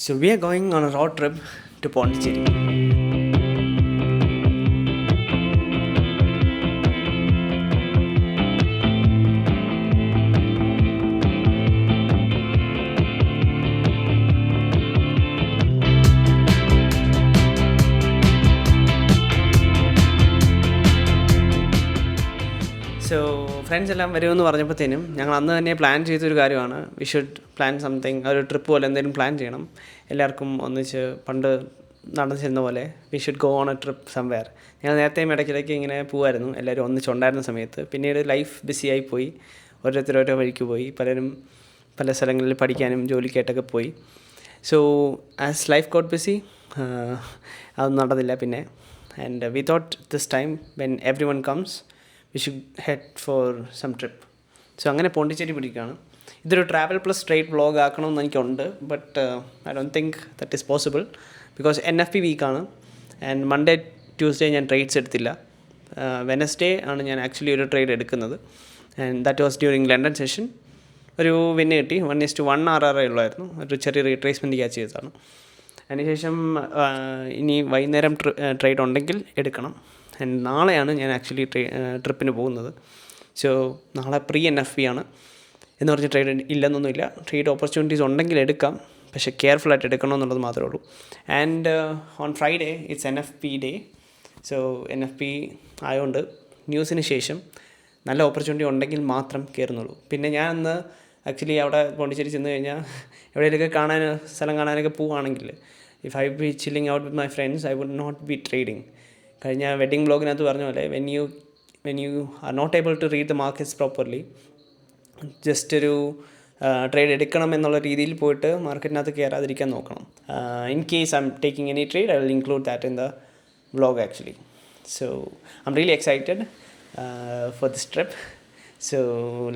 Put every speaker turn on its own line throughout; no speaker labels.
So we are going on a road trip to Pondicherry. So friends എല്ലാം വരുമെന്ന് പറഞ്ഞപ്പോഴത്തേനും ഞങ്ങൾ അന്ന് തന്നെ പ്ലാൻ ചെയ്തൊരു കാര്യമാണ്. വി ഷുഡ് പ്ലാൻ സംതിങ്, ഒരു ട്രിപ്പ് പോലെ എന്തെങ്കിലും പ്ലാൻ ചെയ്യണം. എല്ലാവർക്കും ഒന്നിച്ച് പണ്ട് നടന്നിരുന്ന പോലെ we should go on A trip somewhere. ഞങ്ങൾ നേരത്തെയും ഇടയ്ക്കിടയ്ക്ക് ഇങ്ങനെ പോകുമായിരുന്നു, എല്ലാവരും ഒന്നിച്ചുണ്ടായിരുന്ന സമയത്ത്. പിന്നീട് ലൈഫ് ബിസിയായി പോയി, ഓരോ വഴിക്ക് പോയി, പലരും പല സ്ഥലങ്ങളിൽ പഠിക്കാനും ജോലിക്കായിട്ടൊക്കെ പോയി. So as life got busy അതൊന്നും നടന്നില്ല പിന്നെ. And we thought this time when everyone comes we should head for some trip. So അങ്ങനെ പോണ്ടിച്ചേരി പിടിക്കുകയാണ്. ഇതൊരു ട്രാവൽ പ്ലസ് ട്രേഡ് വ്ളോഗ് ആക്കണമെന്ന് എനിക്കുണ്ട്, but I don't think that is possible because NFP വീക്കാണ്. And Monday Tuesday ഞാൻ trades എടുത്തില്ല. Wednesday ആണ് ഞാൻ ആക്ച്വലി ഒരു ട്രേഡ് എടുക്കുന്നത്. And that was during London session. ഒരു വിന്ന് കിട്ടി, 1:1 RRI ഉള്ളായിരുന്നു. ഒരു ചെറിയ റീട്രേസ്മെൻറ്റ് ക്യാച്ച് ചെയ്തതാണ്. അതിനുശേഷം ഇനി വൈകുന്നേരം ട്രേഡ് ഉണ്ടെങ്കിൽ എടുക്കണം. ആൻഡ് നാളെയാണ് ഞാൻ ആക്ച്വലി ട്രിപ്പിന് പോകുന്നത്. സോ നാളെ പ്രീ NFP ആണ് എന്ന് പറഞ്ഞ് ട്രേഡ് ഇല്ലെന്നൊന്നുമില്ല. ട്രേഡ് ഓപ്പർച്യൂണിറ്റീസ് ഉണ്ടെങ്കിൽ എടുക്കാം, പക്ഷേ കെയർഫുള്ളായിട്ട് എടുക്കണം എന്നുള്ളത് മാത്രമേ ഉള്ളൂ. And on Friday it's NFP day. So NFP ആയതുകൊണ്ട് ന്യൂസിന് ശേഷം നല്ല ഓപ്പർച്യൂണിറ്റി ഉണ്ടെങ്കിൽ മാത്രം കയറുന്നുള്ളൂ. പിന്നെ ഞാൻ അന്ന് ആക്ച്വലി അവിടെ പോണ്ടിച്ചേരി ചെന്ന് കഴിഞ്ഞാൽ എവിടെയൊക്കെ സ്ഥലം കാണാനൊക്കെ പോവുകയാണെങ്കിൽ if I be chilling out with my friends I would not be trading. കഴിഞ്ഞ വെഡ്ഡിങ് ബ്ലോഗിനകത്ത് പറഞ്ഞ പോലെ when you are not able to read the markets properly, just ഒരു ട്രേഡ് എടുക്കണം എന്നുള്ള രീതിയിൽ പോയിട്ട് മാർക്കറ്റിനകത്ത് കയറാതിരിക്കാൻ നോക്കണം. In case I am taking any trade I will include that in the vlog actually. So I am really excited for this trip. So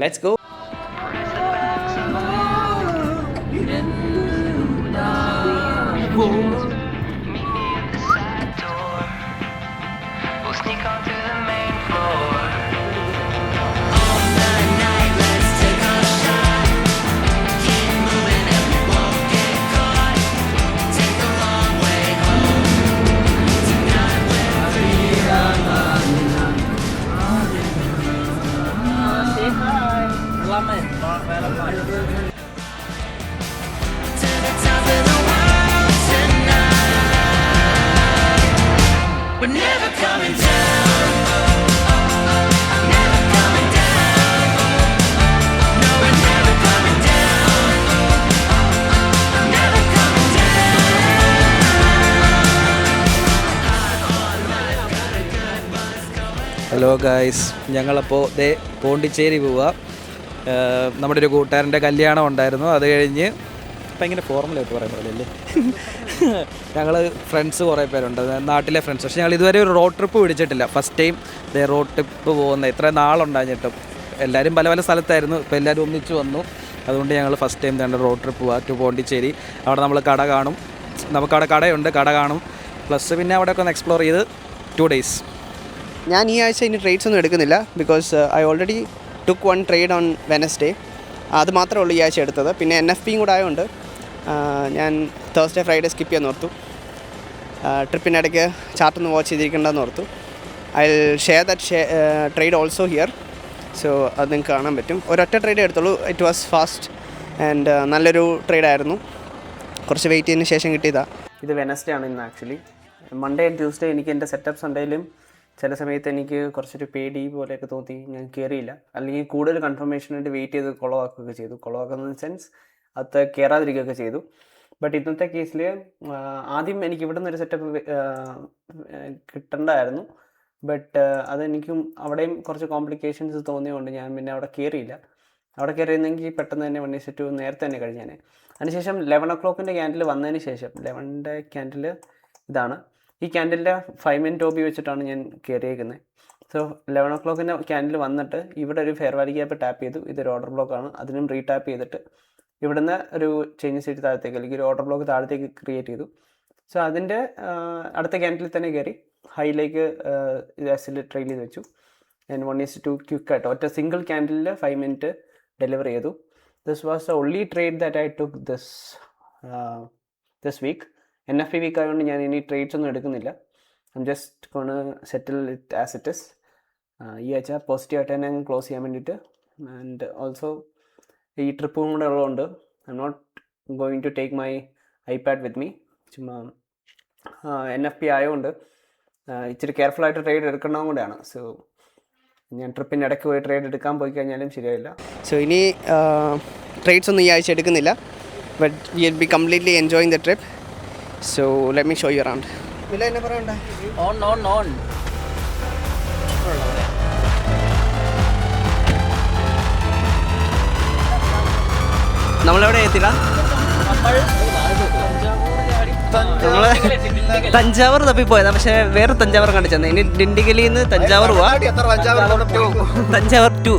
let's go. We're never coming down. Never coming down. No, we're never coming down. Never coming down.
Hello guys, ഞങ്ങളപ്പോൾ പോണ്ടിച്ചേരി പോവുക. നമ്മുടെ ഒരു കൂട്ടുകാരൻ്റെ കല്യാണം ഉണ്ടായിരുന്നു. അത് കഴിഞ്ഞ് ഇപ്പം ഇങ്ങനെ ഫോർമലായിട്ട് പറയാൻ പറ്റില്ലേ ഞങ്ങൾ ഫ്രണ്ട്സ് കുറേ പേരുണ്ട്, നാട്ടിലെ ഫ്രണ്ട്സ്. പക്ഷേ ഞങ്ങൾ ഇതുവരെ ഒരു റോഡ് ട്രിപ്പ് പിടിച്ചിട്ടില്ല. ഫസ്റ്റ് ടൈം റോഡ് ട്രിപ്പ് പോകുന്നത്. ഇത്ര നാളുണ്ടാഞ്ഞിട്ടും എല്ലാവരും പല പല സ്ഥലത്തായിരുന്നു. ഇപ്പോൾ എല്ലാവരും ഒന്നിച്ച് വന്നു. അതുകൊണ്ട് ഞങ്ങൾ ഫസ്റ്റ് ടൈം തന്നെ റോഡ് ട്രിപ്പ് പോവുക ടു പോണ്ടിച്ചേരി. അവിടെ നമ്മൾ കട കാണും, നമുക്കവിടെ കട കാണും. പ്ലസ് പിന്നെ അവിടെയൊക്കെ ഒന്ന് എക്സ്പ്ലോർ ചെയ്ത് 2 days.
ഞാൻ ഈ ആഴ്ച ഇനി ട്രേഡ്സ് ഒന്നും എടുക്കുന്നില്ല because I already took 1 trade on Wednesday. അത് മാത്രമേ ഉള്ളൂ ഈ ആഴ്ച എടുത്തത്. പിന്നെ NFPയും കൂടെ ആയതുകൊണ്ട് ഞാൻ തേഴ്സ്ഡേ ഫ്രൈഡേ സ്കിപ്പ് ചെയ്യാൻ ഓർത്തു. ട്രിപ്പിനിടയ്ക്ക് ചാർട്ടൊന്ന് വാച്ച് ചെയ്തിരിക്കേണ്ടതെന്ന് ഓർത്തു. I will share that trade also here. So അത് നിങ്ങൾക്ക് കാണാൻ പറ്റും. ഒരൊറ്റ ട്രേഡ് എടുത്തുള്ളൂ. ഇറ്റ് വാസ് ഫാസ്റ്റ് ആൻഡ് നല്ലൊരു ട്രേഡായിരുന്നു. കുറച്ച് വെയിറ്റ് ചെയ്തതിന് ശേഷം കിട്ടിയതാണ്. ഇത് വെനസ്ഡേ ആണ് ഇന്ന് ആക്ച്വലി. മൺഡേ ആൻഡ് ട്യൂസ്ഡേ എനിക്ക് എൻ്റെ സെറ്റപ്പ്സ് ഉണ്ടെങ്കിലും ചില സമയത്ത് എനിക്ക് കുറച്ചൊരു പേടി പോലെയൊക്കെ തോന്നി, ഞാൻ കയറിയില്ല. അല്ലെങ്കിൽ കൂടുതൽ കൺഫർമേഷനായിട്ട് വെയിറ്റ് ചെയ്ത് കൊളവാക്കുകയൊക്കെ ചെയ്തു. കൊളവാക്കുന്ന സെൻസ് അത് കയറാതിരിക്കുകയൊക്കെ ചെയ്തു. ബട്ട് ഇന്നത്തെ കേസിൽ ആദ്യം എനിക്ക് ഇവിടെ നിന്നൊരു സെറ്റപ്പ് കിട്ടണ്ടായിരുന്നു. ബട്ട് അതെനിക്കും അവിടെയും കുറച്ച് കോംപ്ലിക്കേഷൻസ് തോന്നിയതുകൊണ്ട് ഞാൻ പിന്നെ അവിടെ കയറിയില്ല. അവിടെ കയറിയിരുന്നെങ്കിൽ പെട്ടെന്ന് തന്നെ 1:2 നേരത്തെ തന്നെ കഴിഞ്ഞാൽ. അതിനുശേഷം 11 o'clock ക്യാൻഡിൽ വന്നതിന് ശേഷം 11 ക്യാൻഡിൽ ഇതാണ്. ഈ ക്യാൻഡിലിൻ്റെ 5 minute OP വെച്ചിട്ടാണ് ഞാൻ കയറിയേക്കുന്നത്. സോ 11 o'clock ക്യാൻഡിൽ വന്നിട്ട് ഇവിടെ ഒരു ഫെയർ വാല്യൂ ഗ്യാപ്പ് ടാപ്പ് ചെയ്തു. ഇതൊരു ഓർഡർ ബ്ലോക്കാണ്. അതിനും റീടാപ്പ് ചെയ്തിട്ട് ഇവിടുന്ന് ഒരു ചേഞ്ച് ചെയ്ത് താഴത്തേക്ക്, അല്ലെങ്കിൽ ഒരു ഓർഡർ ബ്ലോക്ക് താഴത്തേക്ക് ക്രിയേറ്റ് ചെയ്തു. സോ അതിൻ്റെ അടുത്ത ക്യാൻഡിലിൽ തന്നെ കയറി ഹൈയിലേക്ക് എസിൽ ട്രെയിൽ ചെയ്ത് വെച്ചു. ഞാൻ 1:2 ക്വിക്കായിട്ട് ഒറ്റ സിംഗിൾ ക്യാൻഡിലിൽ 5 minute ഡെലിവർ ചെയ്തു. This was the only trade that I took this this week. NFP week ആയതുകൊണ്ട് ഞാൻ ഇനി ട്രേഡ്സ് ഒന്നും എടുക്കുന്നില്ല. I'm just gonna settle it as it is. ഈ ആഴ്ച പോസിറ്റീവായിട്ട് തന്നെ ക്ലോസ് ചെയ്യാൻ വേണ്ടിയിട്ട്. ആൻഡ് ഓൾസോ ഈ ട്രിപ്പും കൂടെ ഉള്ളതുകൊണ്ട് I am not going to take my iPad with me. ചുമ്മാ NFP ആയതുകൊണ്ട് ഇച്ചിരി കെയർഫുള്ളായിട്ട് ട്രേഡ് എടുക്കണമെന്നും കൂടെയാണ്. സോ ഞാൻ ട്രിപ്പിൻ്റെ ഇടയ്ക്ക് പോയി ട്രേഡ് എടുക്കാൻ പോയി കഴിഞ്ഞാലും ശരിയായില്ല. സോ ഇനി ട്രേഡ്സ് ഒന്നും ഈ ആഴ്ച എടുക്കുന്നില്ല. But will be completely enjoying the trip. So let me show you around. വില എന്നെ പറയണ്ടേ? ഓൺ നമ്മളെവിടെ എത്തില്ല. നമ്മൾ തഞ്ചാവൂർ തപ്പിപ്പോയതാ, പക്ഷേ വേറെ തഞ്ചാവൂർ കണ്ടിച്ചെന്ന്. ഇനി ഡിണ്ടിഗലിൽ നിന്ന് തഞ്ചാവൂർ പോവാം. തഞ്ചാവൂർ 2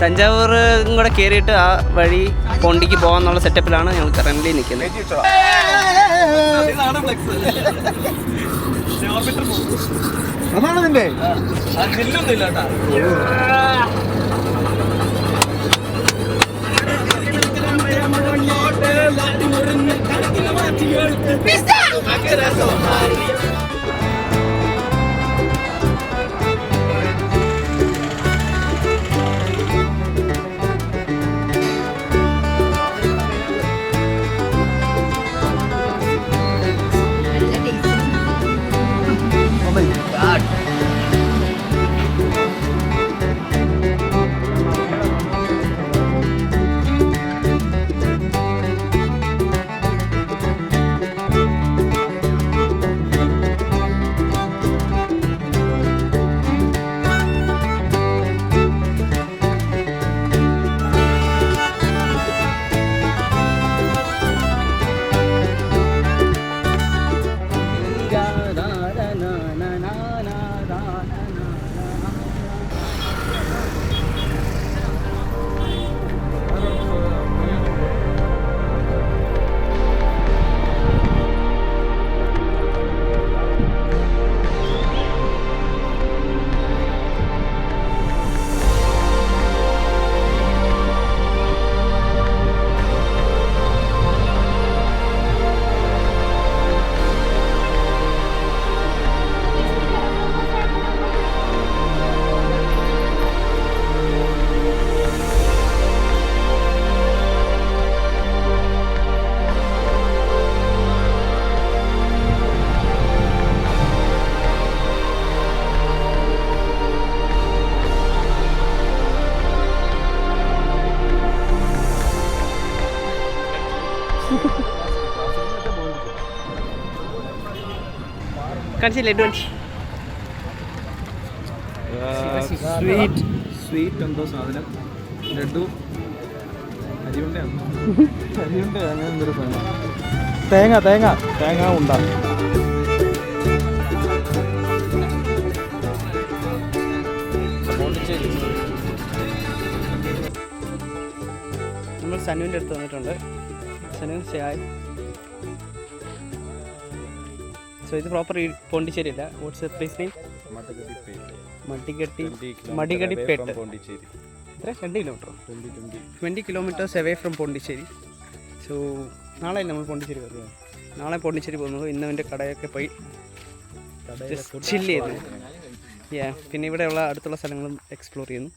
തഞ്ചാവൂറും കൂടെ കയറിയിട്ട് ആ വഴി പോണ്ടിക്ക് പോകാന്നുള്ള സെറ്റപ്പിലാണ് ഞങ്ങൾ കറൻ്റ് നിൽക്കുന്നത്.
അതാണ് നിന്റെ
കാണിച്ചില്ലേ അഡ്വാൻസ്
സ്വീറ്റ് എന്തോ സാധനം ലഡു അരിയുണ്ടയാണ് അങ്ങനെ എന്തൊരു സാധനം തേങ്ങ ഉണ്ടാ
നമ്മൾ സനുവിൻ്റെ അടുത്ത് വന്നിട്ടുണ്ട്. സനു ചായ. സോ ഇത് പ്രോപ്പർ പോണ്ടിച്ചേരി അല്ല. What's the place name? Madagadipet. എത്ര? 2 kilometre. 20 kilometres away from Pondicherry. So നാളെ നമ്മൾ പോണ്ടിച്ചേരി വരുന്നത്. നാളെ പോണ്ടിച്ചേരി പോകുന്നത്. ഇന്ന് അവൻ്റെ കടയൊക്കെ പോയി ചില്ല് ചെയ്തു. പിന്നെ ഇവിടെയുള്ള അടുത്തുള്ള സ്ഥലങ്ങളും എക്സ്പ്ലോർ ചെയ്യുന്നു.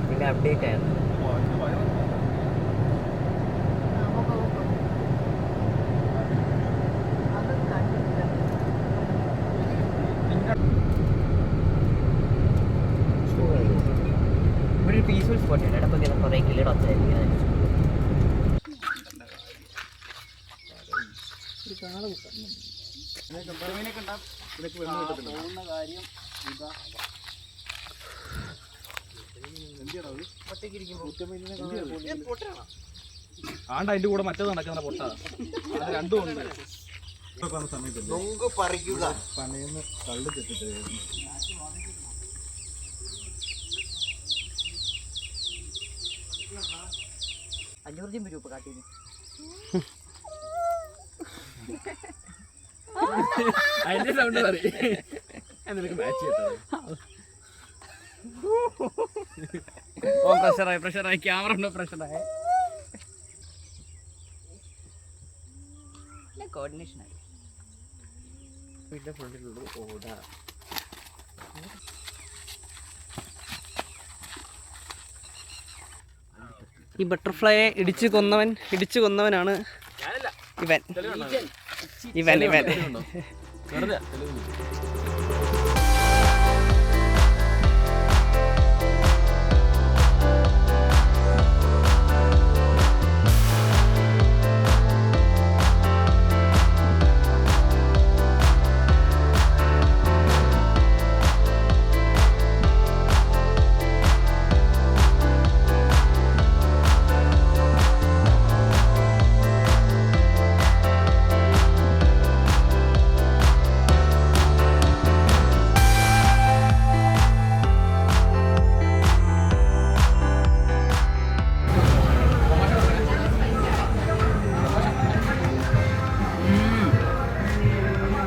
പിന്നെ അപ്ഡേറ്റ് ആയിരുന്നു. ഇവിടെ ഒരു പീസ്ഫുൾ സ്പോട്ടുണ്ട്. ഇടപ്പൊക്കെ കുറേ കിളിയുടെ ഒച്ചയായിരിക്കും.
ആണ്ട് അതിന്റെ കൂടെ മറ്റേത് നടക്കുന്ന പൊട്ട അത് രണ്ടും ഉണ്ട്. പണിയെന്ന് കള്ളു ചെത്തിട്ട്
അഞ്ഞൂറ് രൂപ കാട്ടിന്
അതിന്റെ സൗണ്ട് പറയും എന്നൊക്കെ മാച്ച് ഓ പ്രഷറായി ക്യാമറ ഉണ്ടോ പ്രഷറായി
കോർഡിനേഷൻ ആയി
വീട്ടിലെ ഫ്രണ്ടിലുള്ളൂ ഓടാ. ഈ ബട്ടർഫ്ലൈയെ ഇടിച്ചു കൊന്നവനാണ് ഇവൻ.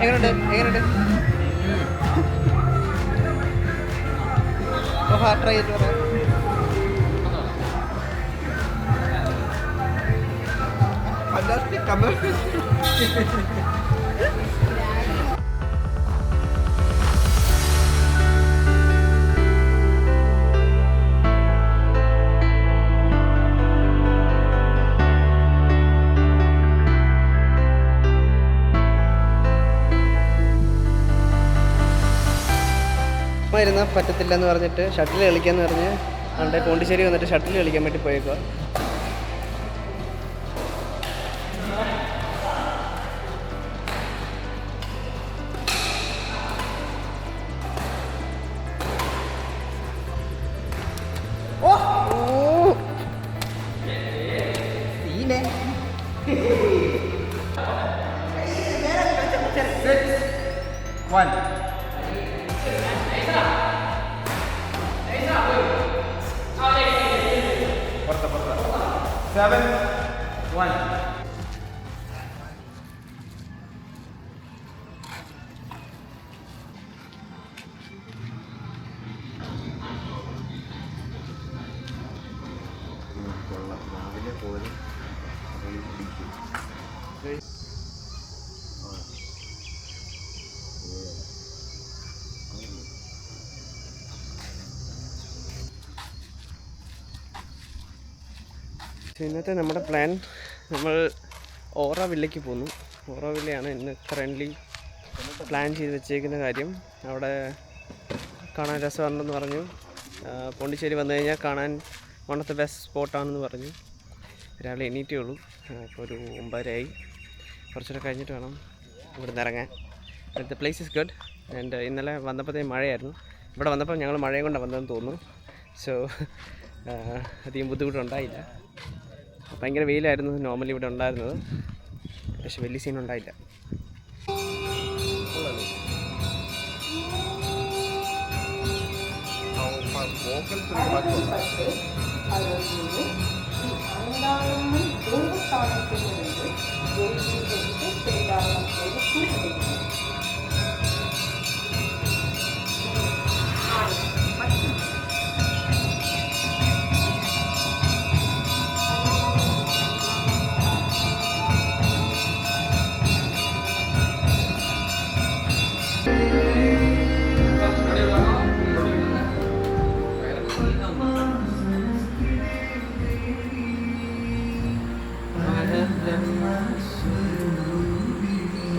എങ്ങനെയുണ്ട്? ട്രൈ ചെയ്തിട്ട് പറയാം. ഇരുന്നാൽ പറ്റത്തില്ല എന്ന് പറഞ്ഞിട്ട് ഷട്ടിൽ കളിക്കാന്ന് പറഞ്ഞ് അവിടെ പോണ്ടിച്ചേരി വന്നിട്ട് ഷട്ടിൽ കളിക്കാൻ വേണ്ടി പോയേക്കുക. ഇന്നത്തെ നമ്മുടെ പ്ലാൻ, നമ്മൾ ഓറോവില്ലയ്ക്ക് പോകുന്നു. ഓറോവില്ലയാണ് ഇന്ന് കറൻ്റ്ലി പ്ലാൻ ചെയ്ത് വെച്ചേക്കുന്ന കാര്യം. അവിടെ കാണാൻ രസമുണ്ടെന്ന് പറഞ്ഞു. പോണ്ടിച്ചേരി വന്നു കഴിഞ്ഞാൽ കാണാൻ വൺ ഓഫ് ദ ബെസ്റ്റ് സ്പോട്ടാണെന്ന് പറഞ്ഞു. രാവിലെ എണീറ്റേ ഉള്ളൂ. ഇപ്പോൾ ഒരു 9:30 കുറച്ചുകൂടെ കഴിഞ്ഞിട്ട് വേണം ഇവിടെ നിന്ന് ഇറങ്ങാൻ. The place is good. And ഇന്നലെ വന്നപ്പോഴത്തേക്കും മഴയായിരുന്നു. ഇവിടെ വന്നപ്പോൾ ഞങ്ങൾ മഴയും കൊണ്ടാണ് വന്നതെന്ന് തോന്നുന്നു. സോ അധികം ബുദ്ധിമുട്ടുണ്ടായില്ല. ഭയങ്കര വെയിലായിരുന്നു നോർമലി ഇവിടെ ഉണ്ടായിരുന്നത്, പക്ഷെ വലിയ സീൻ ഉണ്ടായില്ല.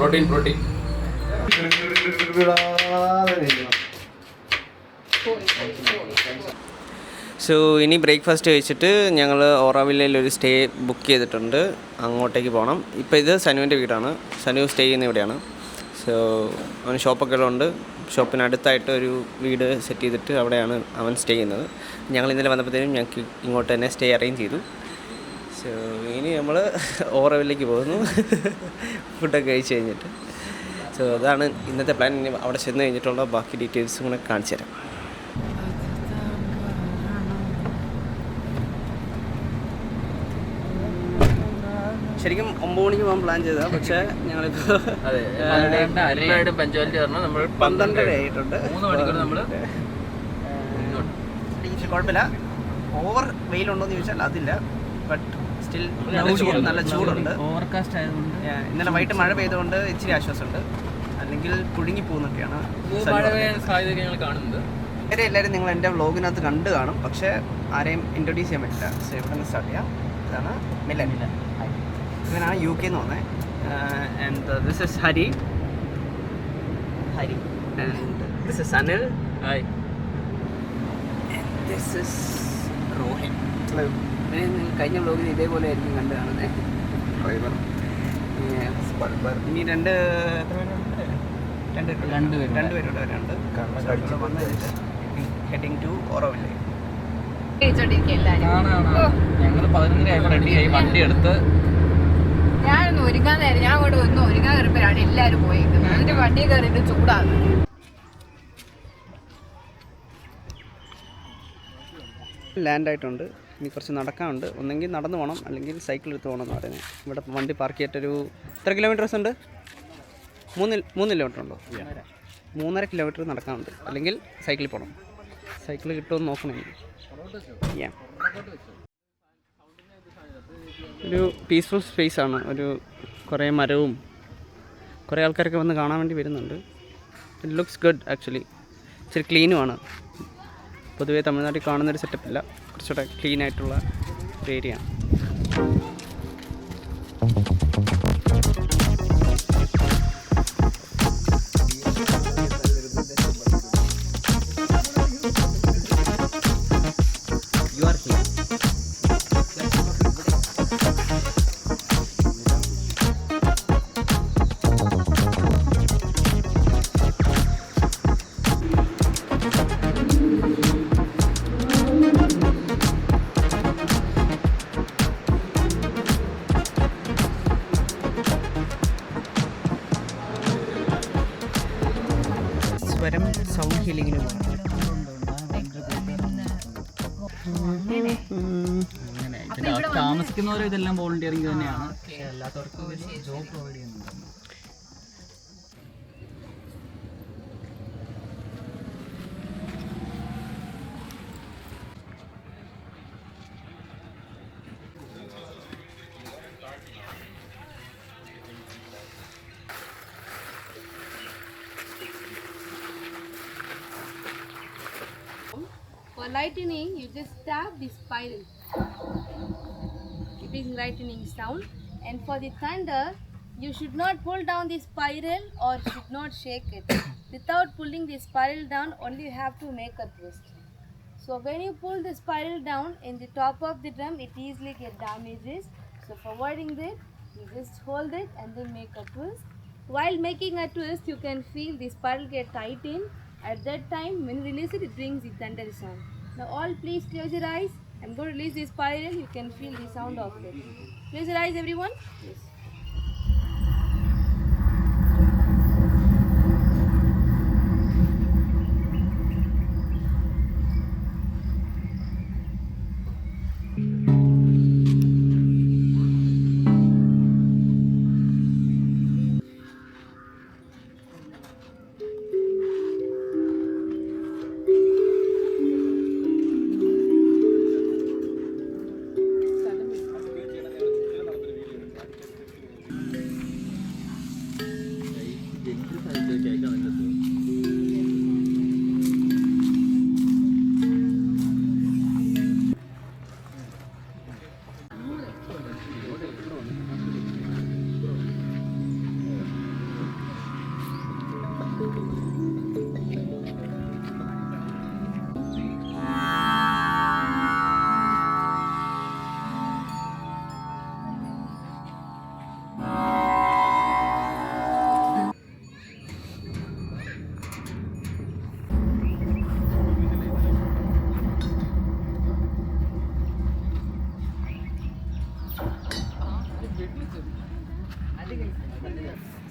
പ്രോട്ടീൻ
സോ ഇനി ബ്രേക്ക്ഫാസ്റ്റ് കഴിച്ചിട്ട് ഞങ്ങൾ ഓറോവില്ലയിൽ ഒരു സ്റ്റേ ബുക്ക് ചെയ്തിട്ടുണ്ട്. അങ്ങോട്ടേക്ക് പോകണം. ഇപ്പോൾ ഇത് സനുവിൻ്റെ വീടാണ്. സനു സ്റ്റേ ചെയ്യുന്ന ഇവിടെയാണ്. സോ അവന് ഷോപ്പൊക്കെ ഉള്ളതുകൊണ്ട് ഷോപ്പിനടുത്തായിട്ട് ഒരു വീട് സെറ്റ് ചെയ്തിട്ട് അവിടെയാണ് അവൻ സ്റ്റേ ചെയ്യുന്നത്. ഞങ്ങൾ ഇന്നലെ വന്നപ്പോഴത്തേനും ഞങ്ങൾക്ക് ഇങ്ങോട്ട് തന്നെ സ്റ്റേ അറേഞ്ച് ചെയ്തു. സോ ഇനി നമ്മൾ ഓറോവില്ലയ്ക്ക് പോകുന്നു ഫുഡൊക്കെ കഴിച്ച് കഴിഞ്ഞിട്ട്. സോ അതാണ് ഇന്നത്തെ പ്ലാൻ. ഇനി അവിടെ ചെന്ന് കഴിഞ്ഞിട്ടുള്ള ബാക്കി ഡീറ്റെയിൽസും കൂടെ കാണിച്ചു തരാം. ശരിക്കും 9 മണിക്ക് പോകാൻ പ്ലാൻ ചെയ്തതാണ്, പക്ഷേ ഞങ്ങളിപ്പോൾ
പഞ്ചായത്ത് പറഞ്ഞാൽ നമ്മൾ
12:30 ആയിട്ടുണ്ട്.
3 മണിക്കൂർ നമ്മൾ
കുഴപ്പമില്ല. ഓവർ വെയിലുണ്ടോ എന്ന് ചോദിച്ചാൽ അതില്ല, ബട്ട് സ്റ്റിൽ നല്ല ചൂടുണ്ട്.
ഓവർകാസ്റ്റ് ആയതുകൊണ്ട്
ഇന്നലെ വൈകിട്ട് മഴ പെയ്തുകൊണ്ട് ഇച്ചിരി ആശ്വാസമുണ്ട്, അല്ലെങ്കിൽ കുടുങ്ങി പോകുന്നൊക്കെയാണ്
സാധ്യത ഞങ്ങൾ കാണുന്നത്.
ഇവരെ എല്ലാവരും നിങ്ങൾ എൻ്റെ വ്ളോഗിനകത്ത് കണ്ടു കാണും, പക്ഷേ ആരെയും ഇൻട്രൊഡ്യൂസ് ചെയ്യാൻ പറ്റില്ല. സോ ഇവിടെ നിന്ന് സ്റ്റാർട്ട് ചെയ്യാം. ഇതാണ് മിലൻ. ഇവനാണ് UK എന്ന് വന്നത്. And this is Hari and this is Anil.
Hi.
This is Rohin. ഇവരെ നിങ്ങൾ കഴിഞ്ഞ വ്ളോഗിൽ ഇതേപോലെ ആയിരിക്കും കണ്ടു കാണുന്നത്. ഇനി രണ്ടുപേരോട് വരാനുണ്ട്. Heading to Auroville.
ഞങ്ങൾ 11:30 റെഡിയായി വണ്ടി എടുത്ത്.
ഞാനൊന്ന് ഒരുങ്ങാൻ നേരം ഞാൻ അങ്ങോട്ട് ഒന്ന് ഒരുങ്ങാൻ കയറിയപ്പോഴാണ് എല്ലാവരും പോയിരിക്കുന്നത്. എന്നിട്ട് വണ്ടി കയറിയിട്ട് ചൂടാണ്.
ലാൻഡ് ആയിട്ടുണ്ട്. ഇനി കുറച്ച് നടക്കാനുണ്ട്. ഒന്നെങ്കിൽ നടന്നു പോകണം, അല്ലെങ്കിൽ സൈക്കിൾ എടുത്ത് പോകണം എന്ന് പറയുന്നത്. ഇവിടെ വണ്ടി പാർക്ക് ചെയ്തിട്ടൊരു എത്ര കിലോമീറ്റേഴ്സ് ഉണ്ട്? 3 കിലോമീറ്റർ ഉണ്ടോ? 3.5 കിലോമീറ്റർ നടക്കാനുണ്ട്, അല്ലെങ്കിൽ സൈക്കിളിൽ പോകണം. സൈക്കിൾ കിട്ടുമെന്ന് നോക്കണം. ഒരു പീസ്ഫുൾ സ്പേസാണ്. ഒരു കുറേ മരവും കുറേ ആൾക്കാരൊക്കെ വന്ന് കാണാൻ വേണ്ടി വരുന്നുണ്ട്. It looks good actually. ഇച്ചിരി ക്ലീനുമാണ്. പൊതുവേ തമിഴ്നാട്ടിൽ കാണുന്നൊരു സെറ്റപ്പില്ല, കുറച്ചുകൂടെ ക്ലീൻ ആയിട്ടുള്ള ഒരു ഏരിയ ആണ്. സ്വരം സൗണ്ട് ഹീലിങ്ങിന് പോകണം.
താമസിക്കുന്നവരും ഇതെല്ലാം വോളണ്ടിയറിംഗ് തന്നെയാണ്. അല്ലാത്തവർക്ക് ജോബ് പ്രൊവൈഡ് ചെയ്യുന്നുണ്ട്.
For lightning, you just tap the spiral. It is lightning sound. And for the thunder, you should not pull down the spiral or should not shake it. Without pulling the spiral down, only you have to make a twist. So when you pull the spiral down in the top of the drum, it easily get damages. So for avoiding that, you just hold it and then make a twist. While making a twist, you can feel the spiral get tightened. At that time, when you release it, it brings the thunder sound. Now all please close your eyes. I'm going to release the spiral. You can feel the sound of it. Close your eyes, everyone. Yes.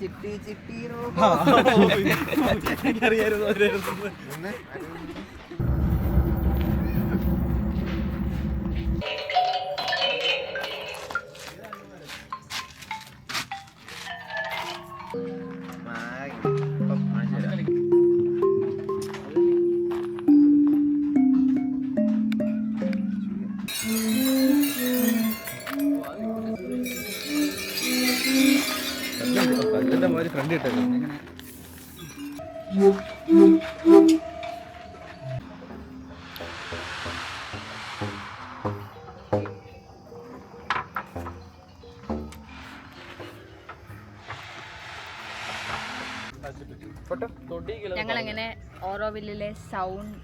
ചിട്ടി ചിട്ടി
friend കിട്ടല്ലോ.
ഞങ്ങളങ്ങനെ ഓറോവില്ലിലെ sound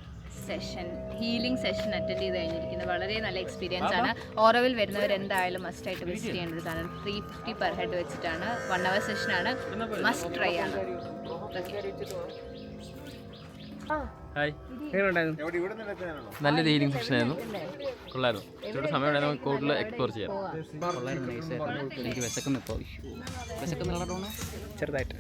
session, healing session attend ചെയ്ത് കഴിഞ്ഞിരിക്കുന്നത്. വളരെ നല്ല experience ആണ്. ഓറോവിൽ വരുന്നവർ എന്തായാലും മസ്റ്റായിട്ട് വിസിറ്റ് ചെയ്യേണ്ട ഒരു സാധനം. 350 പെർ ഹെഡ് വെച്ചിട്ടാണ്. 1 hour സെഷനാണ്. മസ്റ്റ് ട്രൈ ആണ്.
നല്ല ഹീലിംഗ് സെഷൻ ആയിരുന്നു, കൊള്ളായിരുന്നു. ഇവിടെ സമയം ഉണ്ടായിരുന്നു കൂടുതൽ എക്സ്പ്ലോർ ചെയ്യാം.
എനിക്ക് വിശക്കുന്നു ഇപ്പോൾ. വിശക്കുന്നുള്ളതാണ്
ചെറുതായിട്ട്.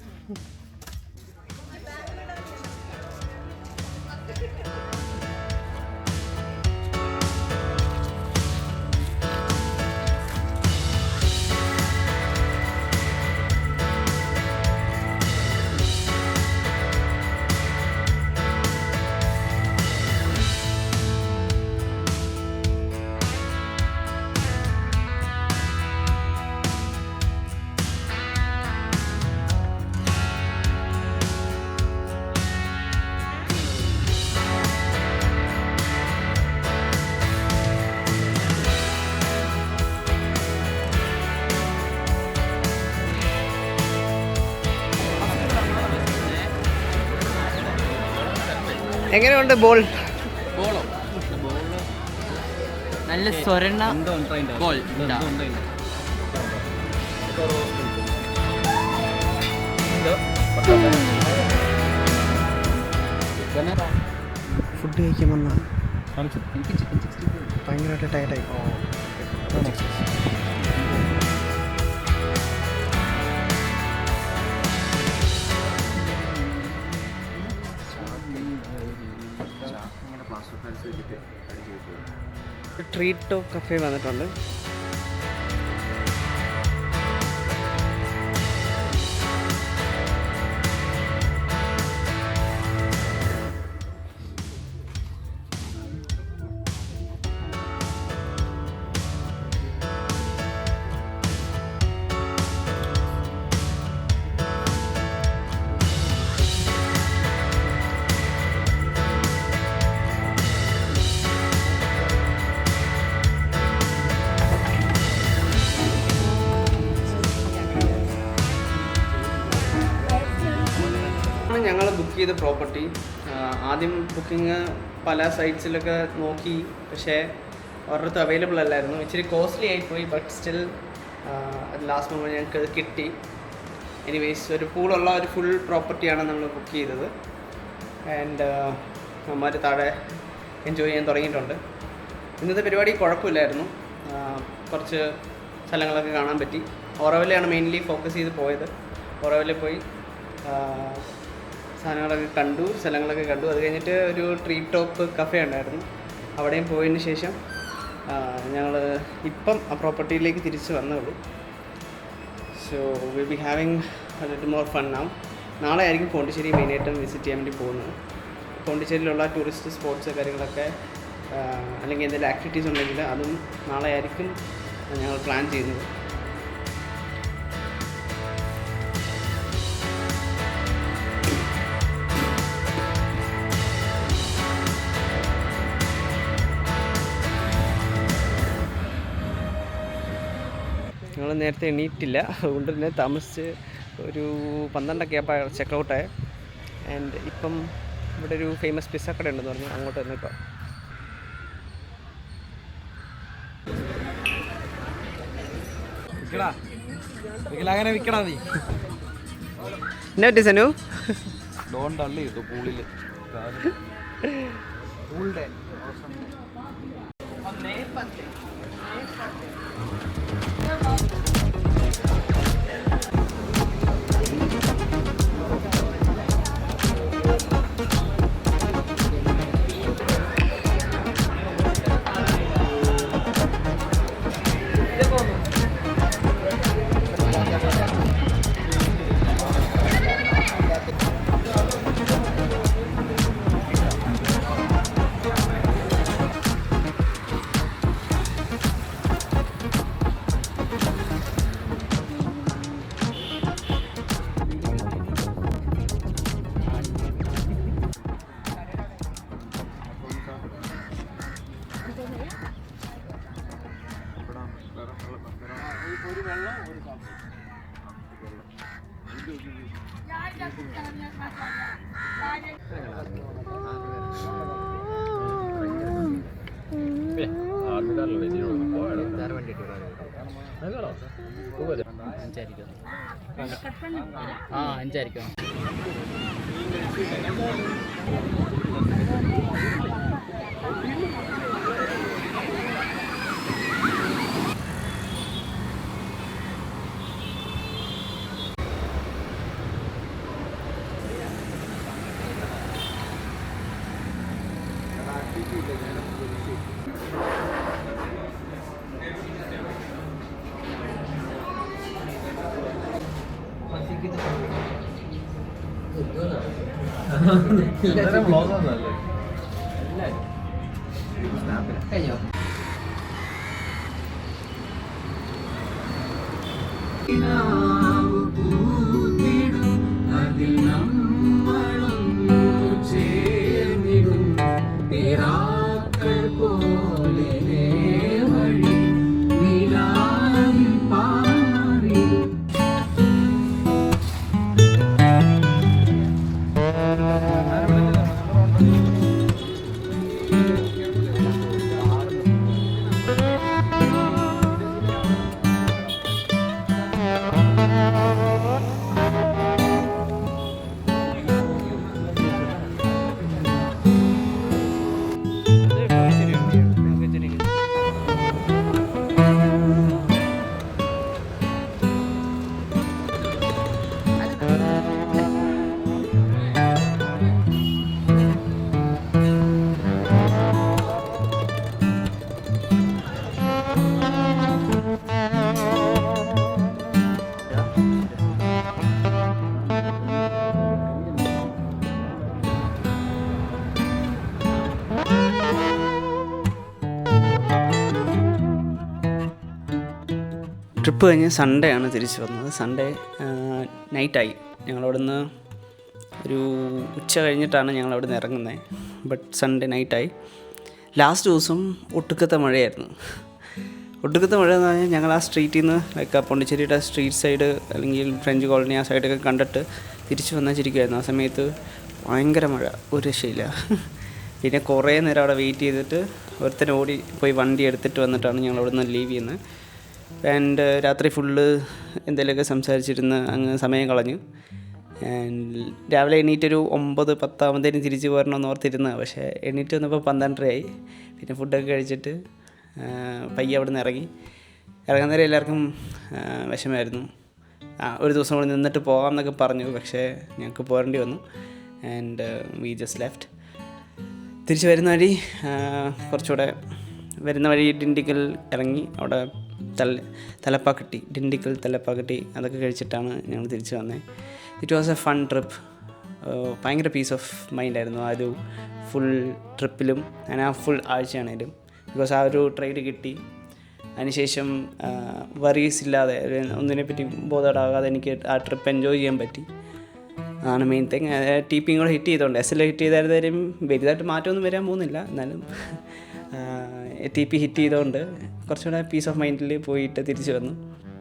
എങ്ങനെയുണ്ട് ബോൾ?
നല്ല സ്വർണ്ണ ബോൾ.
ഫുഡ് കഴിക്കാൻ വന്ന
എനിക്ക് ചിക്കൻ 64
ഭയങ്കരമായിട്ട് ടയർഡായി. ട്രീറ്റോ കഫേ വന്നിട്ടുണ്ട്. ഞങ്ങൾ ബുക്ക് ചെയ്ത പ്രോപ്പർട്ടി. ആദ്യം ബുക്കിംഗ് പല സൈറ്റ്സിലൊക്കെ നോക്കി, പക്ഷേ ഒരിടത്തും അവൈലബിൾ അല്ലായിരുന്നു. ഇച്ചിരി കോസ്റ്റ്ലി ആയിപ്പോയി. ബട്ട് സ്റ്റിൽ ലാസ്റ്റ് മൊമെൻറ്റ് ഞങ്ങൾക്ക് അത് കിട്ടി. എനിവേയ്സ് ഒരു പൂളുള്ള ഒരു ഫുൾ പ്രോപ്പർട്ടിയാണ് നമ്മൾ ബുക്ക് ചെയ്തത്. ആൻഡ് അമ്മമാർ താഴെ എൻജോയ് ചെയ്യാൻ തുടങ്ങിയിട്ടുണ്ട്. ഇന്നത്തെ പരിപാടി കുഴപ്പമില്ലായിരുന്നു. കുറച്ച് സ്ഥലങ്ങളൊക്കെ കാണാൻ പറ്റി. ഓറോവിലാണ് മെയിൻലി ഫോക്കസ് ചെയ്ത് പോയത്. ഓറോവിലിൽ പോയി സാധനങ്ങളൊക്കെ കണ്ടു, സ്ഥലങ്ങളൊക്കെ കണ്ടു. അത് കഴിഞ്ഞിട്ട് ഒരു ട്രീ ടോപ്പ് കഫേ ഉണ്ടായിരുന്നു. അവിടെയും പോയതിന് ശേഷം ഞങ്ങൾ ഇപ്പം ആ പ്രോപ്പർട്ടിയിലേക്ക് തിരിച്ച് വന്നുള്ളൂ. So will be having little more fun now. നാളെ ആയിരിക്കും പോണ്ടിച്ചേരി മെയിനായിട്ടും വിസിറ്റ് ചെയ്യാൻ വേണ്ടി പോകുന്നത്. പോണ്ടിച്ചേരിയിലുള്ള ടൂറിസ്റ്റ് സ്പോട്ട്സ് കാര്യങ്ങളൊക്കെ അല്ലെങ്കിൽ എന്തെങ്കിലും ആക്ടിവിറ്റീസ് ഉണ്ടെങ്കിൽ അതും നാളെ ആയിരിക്കും ഞങ്ങൾ പ്ലാൻ ചെയ്യുന്നത്. ഞങ്ങൾ നേരത്തെ എണീറ്റില്ല, അതുകൊണ്ട് തന്നെ താമസിച്ച് ഒരു 12 ആയപ്പോൾ ചെക്കൗട്ടായ. ആൻഡ് ഇപ്പം ഇവിടെ ഒരു ഫേമസ് പിസ്സ കട ഉണ്ടെന്ന് പറഞ്ഞു, അങ്ങോട്ട് തന്നെ കേട്ടോ.
അങ്ങനെ വിൽക്കണ നീ
എന്നാ പറ്റി സനു?
ഡോൺ തള്ളി കിട്ടു പൂളിൽ. പൂളിൻ്റെ
അഞ്ചായിരിക്കും. കഴിഞ്ഞോ?
ട്രിപ്പ് കഴിഞ്ഞ് സൺഡേ ആണ് തിരിച്ചു വന്നത്. സൺഡേ നൈറ്റായി. ഞങ്ങളവിടുന്ന് ഒരു ഉച്ച കഴിഞ്ഞിട്ടാണ് ഞങ്ങളവിടെ നിന്ന് ഇറങ്ങുന്നത്. But Sunday നൈറ്റായി. ലാസ്റ്റ് ദിവസം ഒട്ടുക്കത്തെ മഴയായിരുന്നു. ഒട്ടുക്കത്തെ മഴ എന്ന് പറഞ്ഞാൽ ഞങ്ങൾ ആ സ്ട്രീറ്റിൽ നിന്ന് ലൈക്ക് പോണ്ടിച്ചേരിയുടെ സ്ട്രീറ്റ് സൈഡ് അല്ലെങ്കിൽ ഫ്രഞ്ച് കോളനി ആ സൈഡൊക്കെ കണ്ടിട്ട് തിരിച്ചു വന്നിരിക്കുമായിരുന്നു. ആ സമയത്ത് ഭയങ്കര മഴ, ഒരു രക്ഷയില്ല. പിന്നെ കുറേ നേരം അവിടെ വെയിറ്റ് ചെയ്തിട്ട് ഒരുത്തൻ ഓടി പോയി വണ്ടി എടുത്തിട്ട് വന്നിട്ടാണ് ഞങ്ങൾ അവിടെ നിന്ന് ലീവ് ചെയ്യുന്നത്. ആൻഡ് രാത്രി ഫുള്ള് എന്തെങ്കിലുമൊക്കെ സംസാരിച്ചിരുന്ന് അങ്ങ് സമയം കളഞ്ഞു. ആൻഡ് രാവിലെ എണീറ്റൊരു 9-10 തിരിച്ച് പോരണമെന്ന് ഓർത്തിരുന്നത്. പക്ഷേ എണീറ്റ് വന്നപ്പോൾ 12:30 പിന്നെ ഫുഡൊക്കെ കഴിച്ചിട്ട് പയ്യെ അവിടെ നിന്ന് ഇറങ്ങാൻ നേരം എല്ലാവർക്കും വിഷമമായിരുന്നു. ഒരു ദിവസം കൂടി നിന്നിട്ട് പോകാം എന്നൊക്കെ പറഞ്ഞു. പക്ഷേ ഞങ്ങൾക്ക് പോരേണ്ടി വന്നു. And we just left. തിരിച്ച് വരുന്ന വഴി ഡിണ്ടിക്കൽ ഇറങ്ങി അവിടെ തലപ്പാക്കട്ടി, ഡിണ്ടിക്കൽ തലപ്പാക്കട്ടി അതൊക്കെ കഴിച്ചിട്ടാണ് ഞങ്ങൾ തിരിച്ച് വന്നത്. It was A fun trip. ഭയങ്കര പീസ് ഓഫ് മൈൻഡായിരുന്നു ആ ഒരു ഫുൾ ട്രിപ്പിലും. ഞാൻ ആ ഫുൾ ആഴ്ചയാണേലും ബിക്കോസ് ആ ഒരു ട്രൈഡ് കിട്ടി. അതിനുശേഷം വറീസ് ഇല്ലാതെ ഒന്നിനെപ്പറ്റി ബോധേഡാകാതെ എനിക്ക് ആ ട്രിപ്പ് എൻജോയ് ചെയ്യാൻ പറ്റി. അതാണ് മെയിൻ തിങ്. TPയും കൂടെ ഹിറ്റ് ചെയ്തോണ്ട് SL ഹിറ്റ് ചെയ്തായിരുന്നാലും വലുതായിട്ട് മാറ്റമൊന്നും വരാൻ പോകുന്നില്ല. എന്നാലും TP ഹിറ്റ് ചെയ്തുകൊണ്ട് കുറച്ചുകൂടെ പീസ് ഓഫ് മൈൻഡിൽ പോയിട്ട് തിരിച്ചു വന്നു.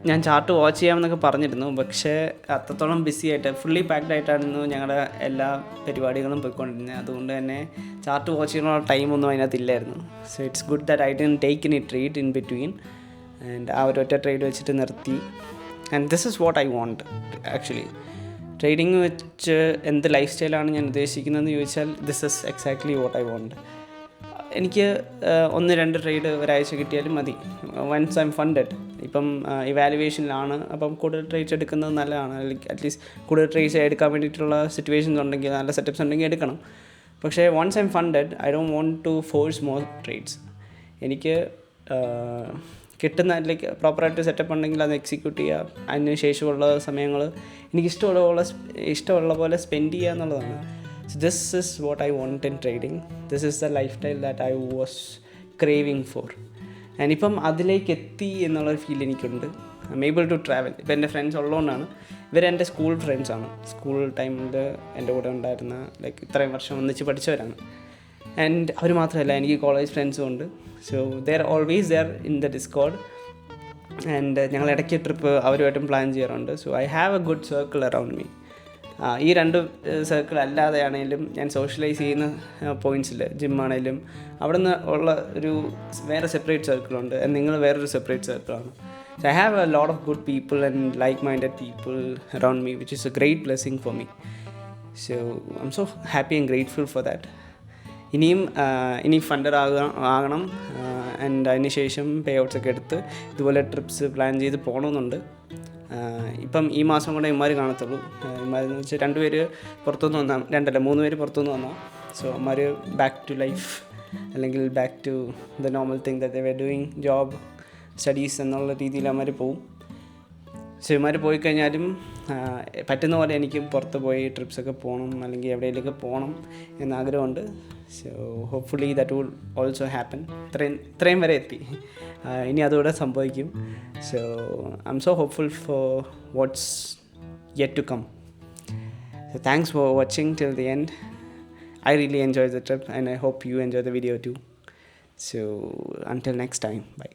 ഞാൻ ചാർട്ട് വാച്ച് ചെയ്യാമെന്നൊക്കെ പറഞ്ഞിരുന്നു. പക്ഷേ അത്രത്തോളം ബിസി ആയിട്ട് ഫുള്ളി പാക്ഡ് ആയിട്ടായിരുന്നു ഞങ്ങളുടെ എല്ലാ പരിപാടികളും പോയിക്കൊണ്ടിരുന്നത്. അതുകൊണ്ട് തന്നെ ചാർട്ട് വാച്ച് ചെയ്യാനുള്ള ടൈമൊന്നും അതിനകത്തില്ലായിരുന്നു. So it's good that I didn't take any trade in between. And ആ ഒരു ഒറ്റ ട്രേഡ് വെച്ചിട്ട് നിർത്തി. And this is what I want actually. Trading വെച്ച് എന്ത് ലൈഫ് സ്റ്റൈലാണ് ഞാൻ ഉദ്ദേശിക്കുന്നതെന്ന് ചോദിച്ചാൽ this is exactly what I want. എനിക്ക് 1-2 ട്രേഡ് ഒരാഴ്ച കിട്ടിയാലും മതി. Once I am funded. ഇപ്പം ഇവാലുവേഷനിലാണ്. അപ്പം കൂടുതൽ ട്രേഡ്സ് എടുക്കുന്നത് നല്ലതാണ്. അല്ലെങ്കിൽ അറ്റ്ലീസ്റ്റ് കൂടുതൽ ട്രേഡ്സ് എടുക്കാൻ വേണ്ടിയിട്ടുള്ള സിറ്റുവേഷൻസ് ഉണ്ടെങ്കിൽ, നല്ല സെറ്റപ്സ് ഉണ്ടെങ്കിൽ എടുക്കണം. പക്ഷേ once I am funded I don't want to force more trades. എനിക്ക് കിട്ടുന്ന ലൈക്ക് പ്രോപ്പറായിട്ട് സെറ്റപ്പ് ഉണ്ടെങ്കിൽ അത് എക്സിക്യൂട്ട് ചെയ്യുക. അതിന് ശേഷമുള്ള സമയങ്ങൾ എനിക്ക് ഇഷ്ടമുള്ള പോലെ സ്പെൻഡ് ചെയ്യുക എന്നുള്ളതാണ്. So this is what I want in trading. This is the lifestyle that I was craving for. And ഇപ്പം അതിലേക്ക് എത്തി എന്നുള്ളൊരു ഫീൽ എനിക്കുണ്ട്. I am able to travel. ഇപ്പം എൻ്റെ ഫ്രണ്ട്സ് ഉള്ളതുകൊണ്ടാണ്. ഇവരെൻ്റെ സ്കൂൾ ഫ്രണ്ട്സാണ്. സ്കൂൾ ടൈമിൽ എൻ്റെ കൂടെ ഉണ്ടായിരുന്ന ലൈക്ക് ഇത്രയും വർഷം ഒന്നിച്ച് പഠിച്ചവരാണ്. ആൻഡ് അവർ മാത്രമല്ല, എനിക്ക് കോളേജ് ഫ്രണ്ട്സും ഉണ്ട്. So they are always there in the Discord. And ഞങ്ങൾ ഇടയ്ക്ക് ട്രിപ്പ് അവരുമായിട്ടും പ്ലാൻ ചെയ്യാറുണ്ട്. So I have a good circle around me. ഈ രണ്ട് സർക്കിൾ അല്ലാതെ ആണെങ്കിലും ഞാൻ സോഷ്യലൈസ് ചെയ്യുന്ന പോയിൻറ്റ്സിൽ ജിമ്മാണേലും അവിടെ നിന്ന് ഉള്ള ഒരു വേറെ സെപ്പറേറ്റ് സർക്കിളുണ്ട്. നിങ്ങൾ വേറൊരു separate സർക്കിളാണ്. So I have a lot of good people and like-minded people around me, which is a great blessing for me. So I'm so happy and grateful for that. ഇനി funder ആകണം and അതിന് ശേഷം പേ outs ഒക്കെ എടുത്ത് ഇതുപോലെ TRIPS plan ചെയ്ത് പോകണമെന്നുണ്ട്. ഇപ്പം ഈ മാസം കൊണ്ട് ഇമാർ കാണത്തുള്ളൂ. ഇമാരെന്ന് വെച്ചാൽ 2 പേര് പുറത്തുനിന്ന് വന്നാൽ 3 പേര് പുറത്തുനിന്ന് വന്നാൽ. സോ അമ്മമാർ ബാക്ക് ടു ലൈഫ് അല്ലെങ്കിൽ back to the normal thing that they were doing, job, studies എന്നുള്ള രീതിയിൽ അമ്മമാർ പോവും. സോ ഇമാർ പോയി കഴിഞ്ഞാലും പറ്റുന്ന പോലെ എനിക്കും പുറത്ത് പോയി ട്രിപ്സൊക്കെ പോകണം അല്ലെങ്കിൽ എവിടെയെങ്കിലുമൊക്കെ പോകണം എന്നാഗ്രഹമുണ്ട്. So hopefully that will also happen. ഇത്രയും വരെ എത്തി, ഇനി അതുകൂടെ സംഭവിക്കും. So I am so hopeful for what's yet to come. So thanks for watching till the end. I really enjoyed the trip and I hope you enjoy the video too. So until next time, bye.